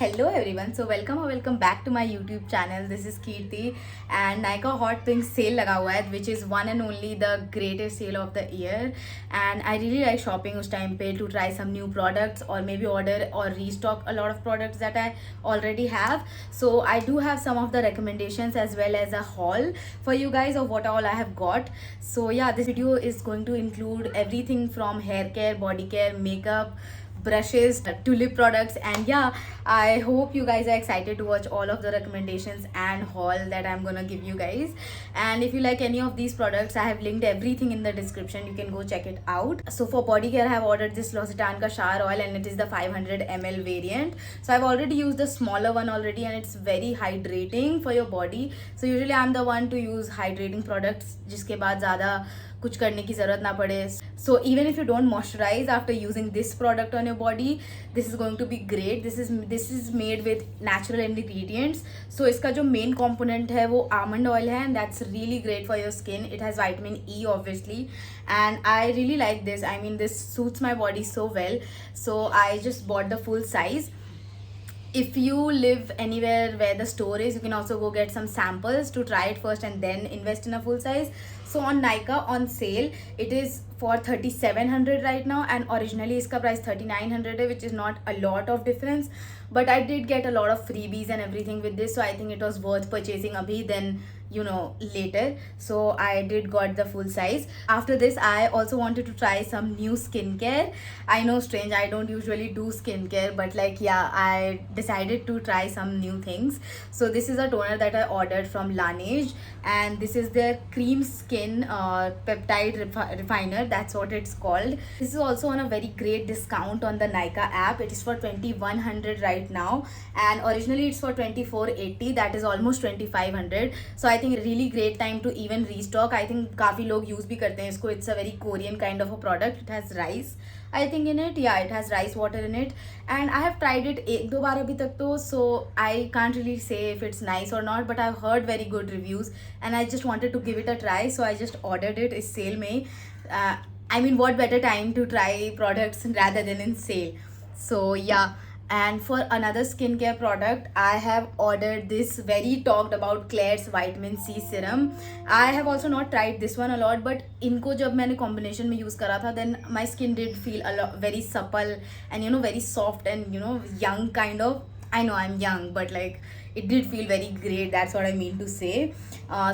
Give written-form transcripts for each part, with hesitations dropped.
Hello everyone, so welcome back to my YouTube channel. This is Kirti and Nykaa Hot Pink sale लगा हुआ है, which is one and only the greatest sale of the year. And I really like shopping उस time पे to try some new products or maybe order or restock a lot of products that I already have. So I do have some of the recommendations as well as a haul for you guys of what all I have got. So yeah, this video is going to include everything from hair care, body care, makeup, brushes to lip products, and yeah, I hope you guys are excited to watch all of the recommendations and haul that I'm gonna give you guys. And if you like any of these products, I have linked everything in the description. You can go check it out. So for body care, I have ordered this L'Occitane ka shower oil, and it is the 500 ml variant. So I've already used the smaller one already, and it's very hydrating for your body. So usually I'm the one to use hydrating products जिसके बाद ज़्यादा कुछ करने की ज़रूरत ना पड़े. So even if you don't moisturize after using this product on your body, this is going to be great. This is made with natural ingredients. So इसका जो main component है वो almond oil है, and that's really great for your skin. It has vitamin E obviously, and I really like this. I mean, this suits my body so well. So I just bought the full size. If you live anywhere where the store is, you can also go get some samples to try it first and then invest in a full size. So on Nykaa on sale, it is for 3700 right now, and originally iska price 3900 hai, which is not a lot of difference, but I did get a lot of freebies and everything with this, so I think it was worth purchasing abhi then later. So I did got the full size. After this, I also wanted to try some new skincare. I know, strange, I don't usually do skincare, but like yeah, I decided to try some new things. So this is a toner that I ordered from Laneige, and this is their cream skin peptide refiner. That's what it's called. This is also on a very great discount on the Nykaa app. It is for 2100 right now, and originally it's for 2480. That is almost 2500. So I think really great time to even restock. I think काफ़ी लोग use भी करते हैं इसको. It's a very Korean kind of a product. It has rice, I think, in it. Yeah, it has rice water in it, and I have tried it एक दो बार अभी तक तो, so I can't really say if it's nice or not, but I've heard very good reviews and I just wanted to give it a try, so I just ordered it. इस sale में I mean, what better time to try products rather than in sale. So yeah. And for another skincare product, I have ordered this very talked about Klairs vitamin C serum. I have also not tried this one a lot, but इनको जब मैंने combination में use करा था, then my skin did feel a lot very supple and very soft and young kind of. I know I'm young, but like it did feel very great. That's what I mean to say.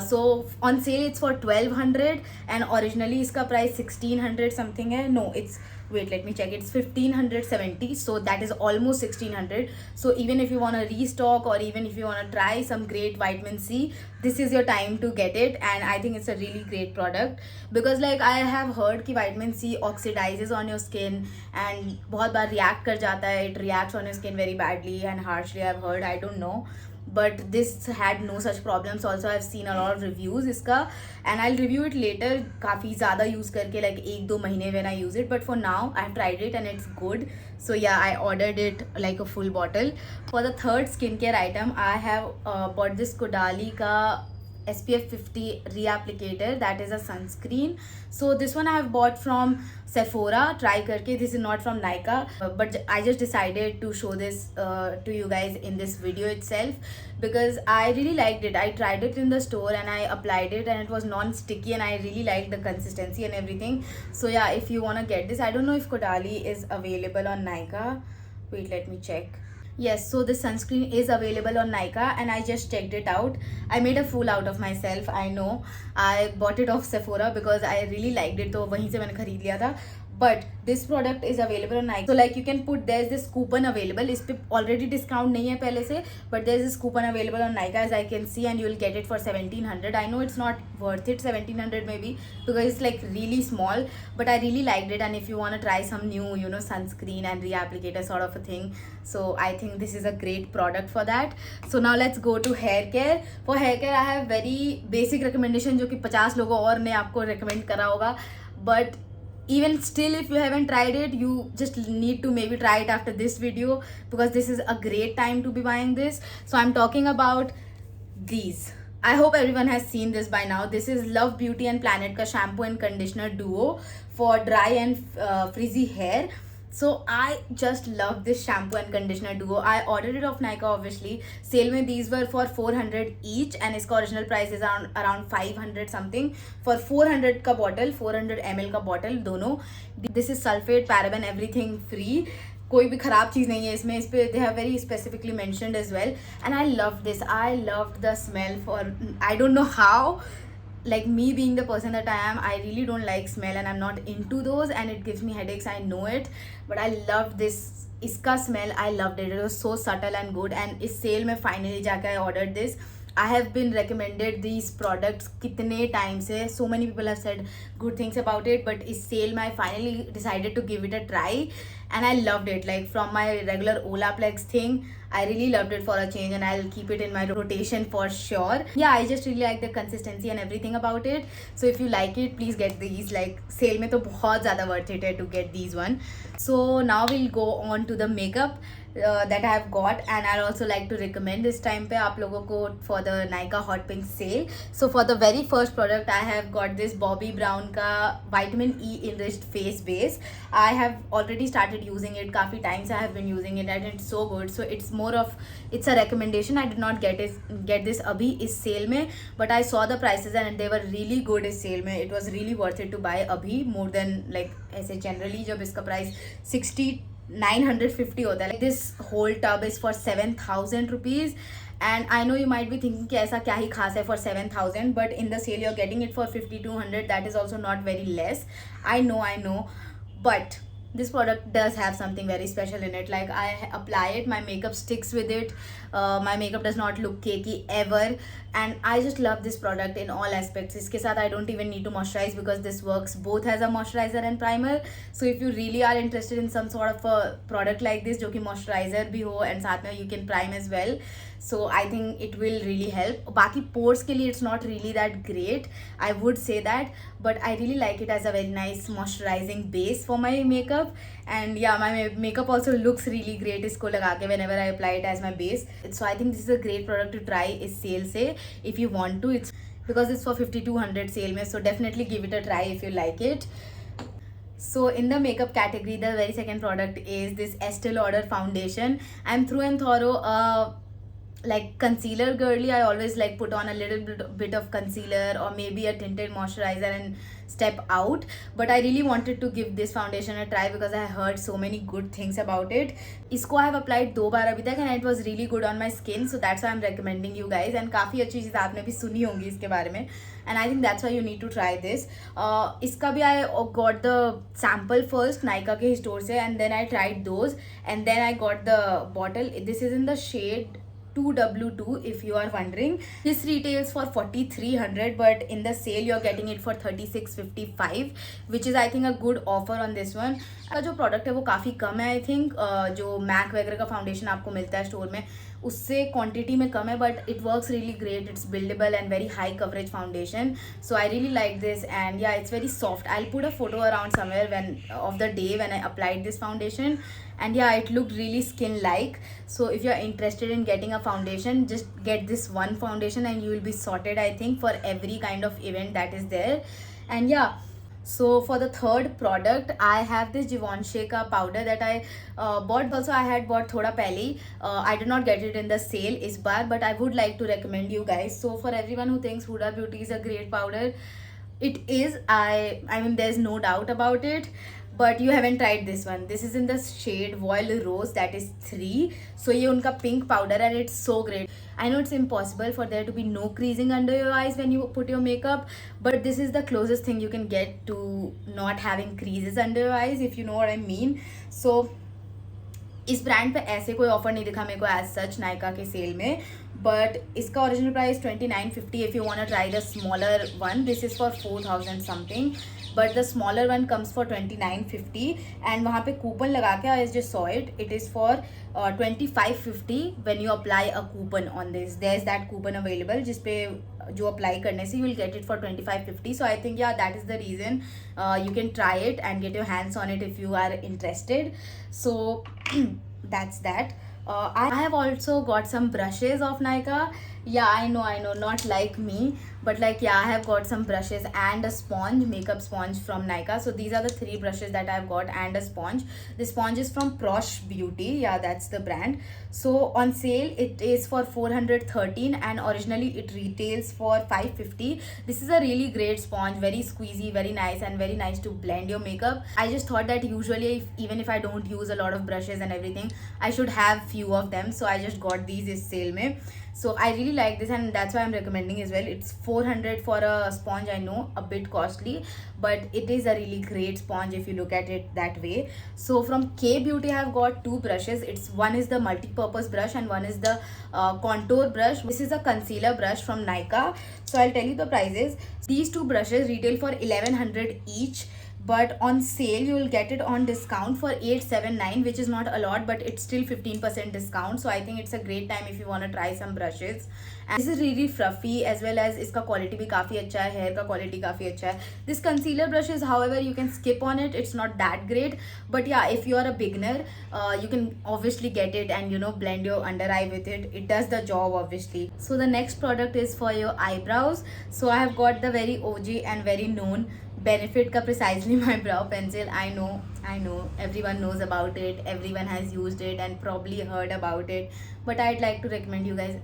So on sale it's for 1200, and originally इसका price 1600 something है. No, it's, wait, let me check. It's 1570, so that is almost 1600. So even if you want to restock, or even if you want to try some great vitamin C, this is your time to get it. And I think it's a really great product, because like I have heard कि vitamin C oxidizes on your skin and बहुत बार react कर जाता है. It reacts on your skin very badly and harshly, I've heard. I don't know, but this had no such problems. Also, I've seen a lot of reviews इसका, and I'll review it later काफ़ी ज़्यादा use करके, like एक दो महीने when I use it. But for now, I've tried it and it's good. So yeah, I ordered it like a full bottle. For the third skincare item, I have bought this Kodali ka SPF 50 reapplicator. That is a sunscreen. So this one I have bought from Sephora. Try करके. This is not from Nykaa, but I just decided to show this to you guys in this video itself, because I really liked it. I tried it in the store and I applied it, and it was non-sticky, and I really liked the consistency and everything. So yeah, if you want to get this, I don't know if Kodali is available on Nykaa. Wait, let me check. Yes, so this sunscreen is available on Nykaa, and I just checked it out. I made a fool out of myself, I know. I bought it off Sephora because I really liked it, तो वहीं से मैंने खरीद लिया था. But this product is available on Nykaa. So like you can put, there's this coupon available. इस पे already discount नहीं है पहले से, but there's this coupon available on Nykaa as I can see, and you'll get it for 1700. I know it's not worth it 1700 maybe, because it's like really small, but I really liked it. And if you want to try some new sunscreen and reapplicator sort of a thing, so I think this is a great product for that. So now let's go to hair care. For hair care, I have very basic recommendation जो कि 50 लोगों और ने आपको recommend करा होगा, but even still, if you haven't tried it, you just need to maybe try it after this video, because this is a great time to be buying this. So I'm talking about these. I hope everyone has seen this by now. This is Love Beauty and Planet ka shampoo and conditioner duo for dry and frizzy hair. So I just love this shampoo and conditioner duo. I ordered it off Nykaa obviously. Sale में these were for 400 each and इसका original price is around 500 something for 400 का bottle, 400 ml का bottle दोनों. This is sulfate, paraben, everything free. कोई भी खराब चीज़ नहीं है इसमें. इस पे they have very specifically mentioned as well. And I loved this. I loved the smell for, I don't know how, like me being the person that I am, I really don't like smell and I'm not into those and it gives me headaches, I know it, but I loved this. इसका smell, I loved it. It was so subtle and good. And इस sale में finally जाकर I ordered this. I have been recommended these products कितने time से. So many people have said good things about it, but इस sale में I finally decided to give it a try and I loved it. Like from my regular Olaplex thing, I really loved it for a change and I'll keep it in my rotation for sure. Yeah, I just really like the consistency and everything about it. So if you like it, please get these. Like sale में तो बहुत ज़्यादा worth it है to get these one. So now we'll go on to the makeup that I have got, and I'd also like to recommend this time पे आप लोगों को for the Nykaa Hot Pink sale. So for the very first product, I have got this Bobbi Brown का vitamin E enriched face base. I have already started using it. काफ़ी time से I have been using it and it's so good. So it's more of, it's a recommendation. I did not get this अभी इस sale में, but I saw the prices and they were really good इस sale में. It was really worth it to buy अभी, more than like ऐसे generally जब इसका price 950 होता है. Like this whole tub is for 7,000 rupees. And I know you might be thinking कि ऐसा क्या ही खास है for 7,000, but in the sale you're getting it for 5,200. That is also not very less. I know, but this product does have something very special in it. Like I apply it, my makeup sticks with it, my makeup does not look cakey ever, and I just love this product in all aspects. इसके साथ I don't even need to moisturize because this works both as a moisturizer and primer. So if you really are interested in some sort of a product like this जो कि moisturizer भी हो and साथ में you can prime as well, so I think it will really help. बाकी pores के लिए it's not really that great, I would say that, but I really like it as a very nice moisturizing base for my makeup. And yeah, my makeup also looks really great इसको लगा के whenever I apply it as my base. So I think this is a great product to try इस sale से if you want to. It's because it's for 5,200 sale में, so definitely give it a try if you like it. So in the makeup category, the very second product is this Estee Lauder foundation. I'm through and thorough like concealer girly. I always like put on a little bit of concealer or maybe a tinted moisturizer and step out, but I really wanted to give this foundation a try because I heard so many good things about it. इसको I have applied 2 बार अभी तक and it was really good on my skin, so that's why I'm recommending you guys. And काफ़ी अच्छी चीज़ आपने भी सुनी होंगी इसके बारे में, and I think that's why you need to try this. इसका भी I got the sample first Nykaa के store से, and then I tried those and then I got the bottle. This is in the shade 2W2 if you are wondering. This retails for 4,300, but in the sale you're getting it for 3,655, which is I think a good offer on this one. का जो product है वो काफ़ी कम है I think. जो MAC वगैरह का foundation आपको मिलता है store में उससे quantity में कम है, but it works really great. It's buildable and very high coverage foundation, so I really like this. And yeah, it's very soft. I'll put a photo around somewhere of the day when I applied this foundation, and yeah, it looked really skin like. So if you're interested in getting a foundation, just get this one foundation and you will be sorted I think for every kind of event that is there. And yeah, so for the third product, I have this Givenchy का powder that I bought. Also I had bought थोड़ा पहले ही. I did not get it in the sale इस बार, but I would like to recommend you guys. So for everyone who thinks Huda Beauty is a great powder, it is. I mean there's no doubt about it, but you haven't tried this one. This is in the shade Voile Rose, that is 3. So ये उनका pink powder and it's so great. I know it's impossible for there to be no creasing under your eyes when you put your makeup, but this is the closest thing you can get to not having creases under your eyes, if you know what I mean. So इस brand पे ऐसे कोई offer नहीं दिखा मेरे को as such Nykaa के cell में, बट इसका original price 2950 if you want to try the smaller one. This is for 4,000 something, but the smaller one comes for 2950. And वहाँ पे कूपन लगा के I just saw it is for 2550 when you apply a coupon on this. There is that coupon available जिसपे जो apply करने से you will get it for 2550. So I think yeah that is the reason you can try it and get your hands on it if you are interested. So that's that. I have also got some brushes of Nykaa. Yeah, I know, not like me. But like, yeah, I have got some brushes and a sponge, makeup sponge from Nykaa. So these are the three brushes that I've got, and a sponge. The sponge is from Prosh Beauty, yeah, that's the brand. So on sale it is for 413, and originally it retails for 550. This is a really great sponge, very squeezy, very nice, and very nice to blend your makeup. I just thought that usually even if I don't use a lot of brushes and everything, I should have few of them, so I just got these is sale mein. So I really like this, and that's why I'm recommending as well. It's 400 for a sponge. I know, a bit costly, but it is a really great sponge if you look at it that way. So from K Beauty I have got two brushes. It's one is the multi-purpose brush and one is the contour brush. This is a concealer brush from Nykaa. So I'll tell you the prices. These two brushes retail for 1100 each, but on sale you will get it on discount for 879, which is not a lot, but it's still 15% discount. So I think it's a great time if you want to try some brushes. And this is really fluffy, as well as iska quality bhi काफी अच्छा है, hair का quality काफी अच्छा है. This concealer brush is, however, you can skip on it, it's not that great, but yeah, if you are a beginner, you can obviously get it and blend your under eye with it. It does the job obviously. So the next product is for your eyebrows. So I have got the very OG and very known Benefit ka Precisely My Brow Pencil. I know everyone knows about it, everyone has used it and probably heard about it, but I'd like to recommend you guys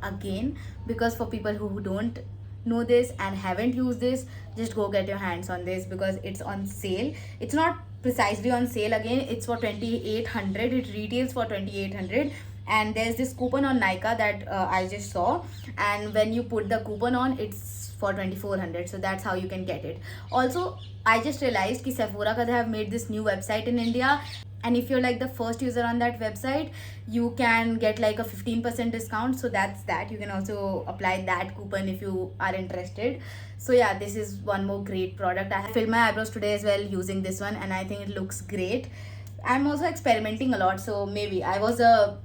again, because for people who don't know this and haven't used this, just go get your hands on this because it's on sale. It's not precisely on sale again, it's for 2800, it retails for 2800, and there's this coupon on Nykaa that I just saw, and when you put the coupon on, it's for 2400. So that's how you can get it. Also, I just realized ki Sephora they have made this new website in India, and if you're like the first user on that website, you can get like a 15% discount. So that's that. You can also apply that coupon if you are interested. So yeah, this is one more great product. I filmed my eyebrows today as well using this one, and I think it looks great. I'm also experimenting a lot, so maybe I was a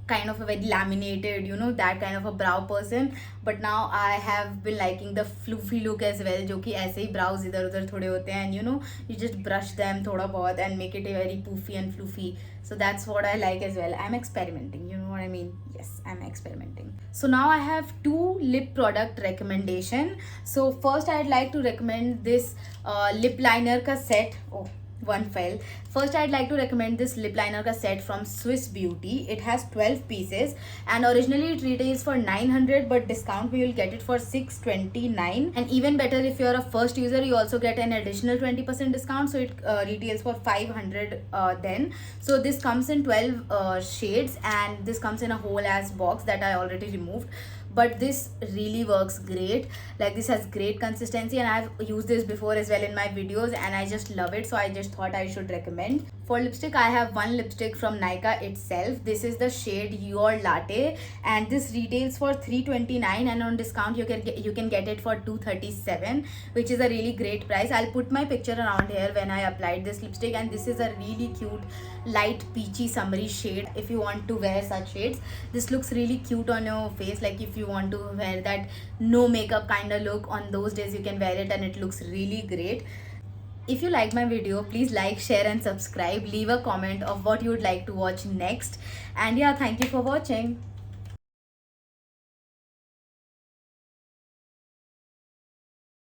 kind of a very laminated, that kind of a brow person, but now I have been liking the floofy look as well, जो कि ऐसे ही brows इधर उधर थोड़े होते हैं, and you just brush them थोड़ा बहुत and make it a very poofy and floofy. So that's what I like as well. I'm experimenting, you know what I mean? Yes, I'm experimenting. So now I have two lip product recommendation. So first I'd like to recommend this lip liner ka set. Oh, one fell. First, I'd like to recommend this lip liner ka set from Swiss Beauty. It has 12 pieces, and originally it retails for 900, but discount we will get it for 629. And even better, if you're a first user, you also get an additional 20% discount, so it retails for 500 then. So this comes in 12 shades, and this comes in a whole ass box that I already removed. But this really works great. Like, this has great consistency, and I've used this before as well in my videos, and I just love it. So I just thought I should recommend. For lipstick, I have one lipstick from Nykaa itself. This is the shade Your Latte, and this retails for 329, and on discount you can get it for 237, which is a really great price. I'll put my picture around here when I applied this lipstick, and this is a really cute light peachy summery shade. If you want to wear such shades, this looks really cute on your face. Like, if you want to wear that no makeup kind of look, on those days you can wear it and it looks really great. If you like my video, please like, share and subscribe. Leave a comment of what you would like to watch next. And yeah, thank you for watching.